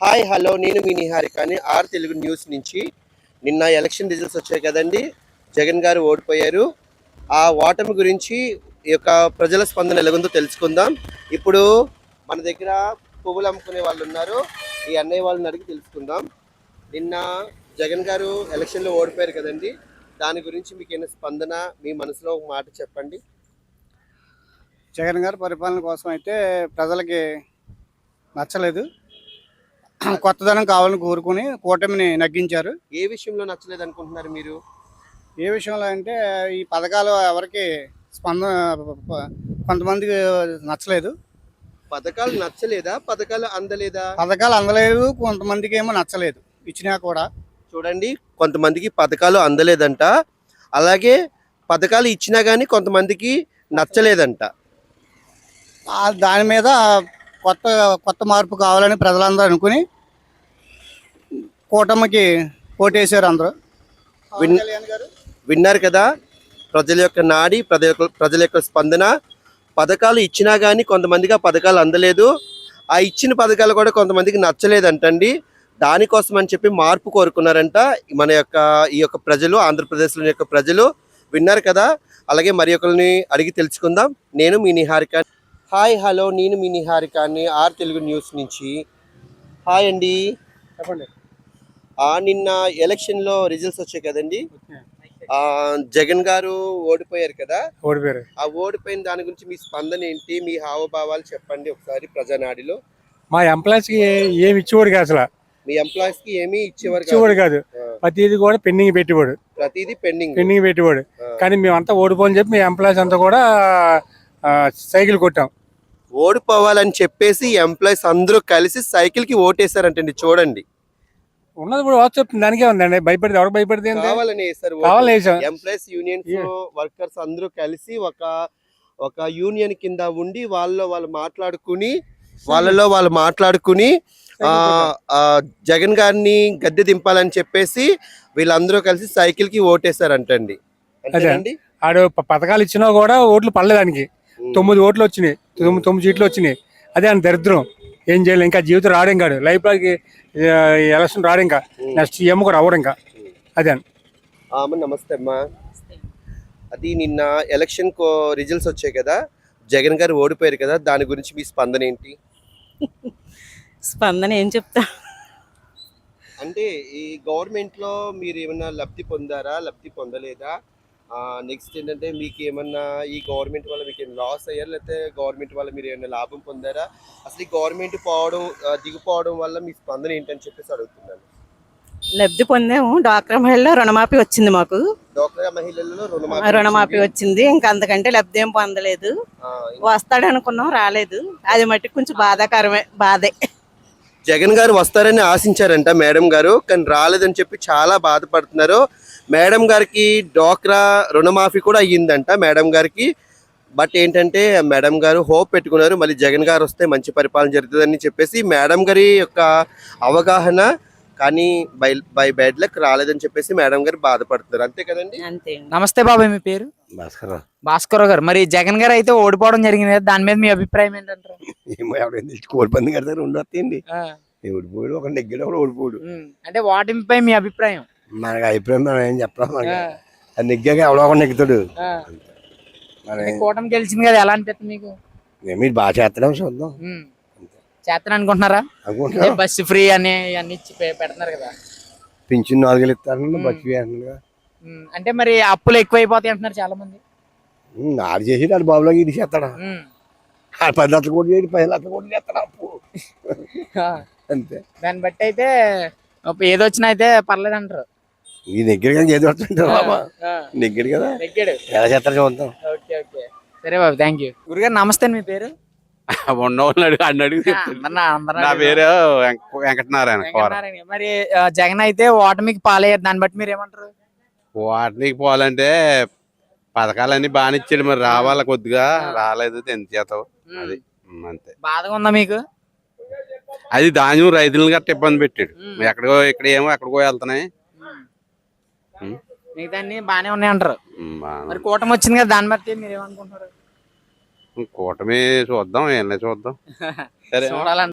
Hi hello నేను మీ నిహారికని are Telugu news నుంచి. నిన్న ఎలక్షన్ రిజల్ట్స్ వచ్చాయి కదండి. జగన్ గారు ఓడిపోయారు. ఆ ఓటమి గురించి ఈ యొక్క ప్రజల స్పందన ఎలాగుందో తెలుసుకుందాం. ఇప్పుడు మన దగ్గర పువ్వులు అమ్ముకునే వాళ్ళు ఉన్నారు. ఈ అన్నయ్య వాళ్ళని అడిగి తెలుసుకుందాం. నిన్న జగన్ గారు ఎలక్షన్లో ఓడిపోయారు కదండి. దాని గురించి మీకు ఏమైనా స్పందన, మీ మనసులో ఒక మాట చెప్పండి. జగన్ గారి పరిపాలన కోసం అయితే ప్రజలకి నచ్చలేదు. కొత్తదనం కావాలని కోరుకుని కూటమిని నగ్గించారు. ఏ విషయంలో నచ్చలేదు అనుకుంటున్నారు మీరు? ఏ విషయంలో అంటే ఈ పథకాలు ఎవరికి స్పందన కొంతమందికి నచ్చలేదు. పథకాలు నచ్చలేదా? పథకాలు అందలేదా? పథకాలు అందలేదు, కొంతమందికి ఏమో నచ్చలేదు. ఇచ్చినా కూడా చూడండి, కొంతమందికి పథకాలు అందలేదంట, అలాగే పథకాలు ఇచ్చినా కానీ కొంతమందికి నచ్చలేదంట. దాని మీద కొత్త కొత్త మార్పు కావాలని ప్రజలందరూ అనుకుని కూటమికి ఓటేశారు. అందరూ విన్నారు కదా, ప్రజల యొక్క నాడి, ప్రజల యొక్క స్పందన. పథకాలు ఇచ్చినా కానీ కొంతమందికి ఆ పథకాలు అందలేదు, ఆ ఇచ్చిన పథకాలు కూడా కొంతమందికి నచ్చలేదంటండి. దానికోసం అని చెప్పి మార్పు కోరుకున్నారంట ఈ యొక్క ప్రజలు, ఆంధ్రప్రదేశ్లోని యొక్క ప్రజలు. విన్నారు కదా. అలాగే మరి ఒకరిని అడిగి తెలుసుకుందాం. నేను మీ నిహారిక. హాయ్ హలో నేను మీ నిహారికని ఆర్ తెలుగు న్యూస్ నుంచి. హాయ్ అండి, చెప్పండి. నిన్న ఎలక్షన్లో రిజల్ట్స్ వచ్చాయి కదండి. జగన్ గారు ఓడిపోయారు కదా. ఓడిపోయారు. ఆ ఓడిపోయిన దాని గురించి మీ స్పందన ఏంటి, మీ హావభావాలు చెప్పండి ఒకసారి ప్రజానాడిలో. మా ఎంప్లాయీస్కి ఏమి ఇచ్చేవాడు కాదు. అసలు మీ ఎంప్లాయీస్ కి ఏమి ఇచ్చేవారు కాదు. ప్రతిదీ కూడా పెండింగ్ పెట్టేవాడు. ప్రతిదీ పెండింగ్ పెట్టేవాడు. కానీ మేమంతా ఓడిపోని చెప్పి మీ ఎంప్లాయీస్ అంతా కూడా సైకిల్ కొట్టాం. ఓడిపోవాలని చెప్పేసి ఎంప్లాయీస్ అందరూ కలిసి సైకిల్ కి ఓటేశారంటండి. చూడండి, ఉన్నది కూడా వాట్సాప్ దానికే ఉందండి. భయపడితే ఎవరు భయపడితే కావాలని ఎంప్లాయీస్ యూనియన్స్ వర్కర్స్ అందరూ కలిసి ఒక యూనియన్ కింద ఉండి వాళ్ళు మాట్లాడుకుని జగన్ గారిని గద్దె దింపాలని చెప్పేసి వీళ్ళందరూ కలిసి సైకిల్ కి ఓటేశారంటండి. ఆడు పథకాలు ఇచ్చినా కూడా ఓట్లు పడలేదానికి. 9 ఓట్లు వచ్చినాయి, 9 సీట్లు వచ్చినాయి. అదే అని దరిద్రం. ఏం చేయాలి, ఇంకా జీవితం రాడు, ఇంకా లైఫ్ లాకి ఎలక్షన్ రాడు, ఇంకా నెక్స్ట్ సీఎం కూడా అవ్వడు ఇంకా. అదే నమస్తే అమ్మా. అది నిన్న ఎలక్షన్ రిజల్ట్స్ వచ్చాయి కదా, జగన్ గారు ఓడిపోయారు కదా, దాని గురించి మీ స్పందన ఏంటి? స్పందన ఏం చెప్తా అంటే ఈ గవర్నమెంట్ లో మీరు ఏమన్నా లబ్ధి పొందారా, లబ్ధి పొందలేదా? నెక్స్ట్ ఏంటంటే మీకు ఏమన్నా ఈ గవర్నమెంట్ వల్ల మీకు ఏమైనా లాస్ అయ్యారా, లేకపోతే గవర్నమెంట్ వల్ల మీరు ఏమైనా లాభం పొందారా? అసలు ఈ గవర్నమెంట్ దిగిపోవడం వల్ల మీ స్పందన ఏంటని చెప్పేసి అడుగుతున్నాను. లబ్ధి పొందాము. డ్వాక్రా మహిళలో రుణమాఫీ వచ్చింది మాకు. డ్వాక్రా మహిళల్లో రుణమాఫీ వచ్చింది. ఇంకా అంతకంటే లబ్ధి ఏం పొందలేదు. వస్తాడు అనుకున్నాం, రాలేదు. అది మట్టి కొంచెం బాధే. జగన్ గారు వస్తారని ఆశించారంట మేడం గారు, కానీ రాలేదని చెప్పి చాలా బాధపడుతున్నారు. మేడం గారికి డ్వాక్రా రుణమాఫీ కూడా అయ్యిందంట మేడం గారికి. బట్ ఏంటంటే మేడం గారు హోప్ పెట్టుకున్నారు, మళ్ళీ జగన్ గారు వస్తే మంచి పరిపాలన జరుగుతుందని చెప్పేసి. మేడం గారి యొక్క అవగాహన, కానీ బై బ్యాడ్ లక్ రాలేదని చెప్పేసి మేడం గారు బాధపడుతున్నారు. అంతే కదండి. నమస్తే బాబాయ్, మీ పేరు? భాస్కర్ గారు. మరి జగన్ గారు అయితే ఓడిపోవడం జరిగింది, దాని మీద మీ అభిప్రాయం ఏంటంటారు? కోడిపంది కడతారు, రెండు వస్తాయండి. ఓడిపోయాడు, ఒక నెగ్గాడు, ఒకటి ఓడిపోయాడు. అంటే ఓటమిపై మీ అభిప్రాయం? మనకి అభిప్రాయం మనం ఏం చెప్పాలి. అది నెగ్గాక ఎవడో ఒక నెగ్గుతాడు. కూటమి గెలిచింది కదా, ఎలా అనిపిస్తుంది మీకు? మీరు బాగా చేస్తాం, చూద్దాం. చేస్తాను అనుకుంటున్నారా? బస్సు ఫ్రీ అని అన్ని పెడుతున్నారు కదా. పింఛన్ 4,000 ఇస్తారని బస్సు ఫ్రీ అంటున్నారు. అంటే మరి అప్పులు ఎక్కువ అయిపోతాయి అంటున్నారు చాలా మంది. ఆడు చేసి ఆడు బాబులోకి ఇది చేస్తాడా? 10 లక్షల కోట్లు చేసి 10 లక్షల కోట్లు చేస్తాడు అప్పు. అంతే. దాన్ని బట్టి అయితే ఏదొచ్చినా అయితే పర్లేదు అంటారు. ఈ దగ్గర కానీ ఏది వస్తుంటారు బాబా, నెగ్గాడు కదా, ఎలా చేస్తారో చూద్దాం. ఓకే ఓకే, సరే బాబు, థ్యాంక్ యూ. గురుగారు నమస్తే, మీ పేరు? నా పేరు వెంకటనారాయణ. మరి జగన్ అయితే ఓటమికి పాలయ్యారు, దాన్ని బట్టి మీరు ఏమంటారు? ఓటమికి పోవాలంటే పథకాలన్నీ బాగా ఇచ్చాడు, మరి రావాల కొద్దిగా రాలేదు, ఎంత చేతావు అది అంతే. బాధగా ఉందా మీకు? అది ధాన్యం రైతులను గట్ట ఇబ్బంది పెట్టాడు. ఇక్కడ ఏమో ఎక్కడికో వెళ్తున్నాయి, మిగతా అన్ని బాగానే ఉన్నాయి అంటారు. మరి కూటమి వచ్చింది కదా, దాన్ని బట్టి మీరు ఏమనుకుంటున్నారు? కూటమి చూద్దాం, ఏం చూద్దాం. సరే.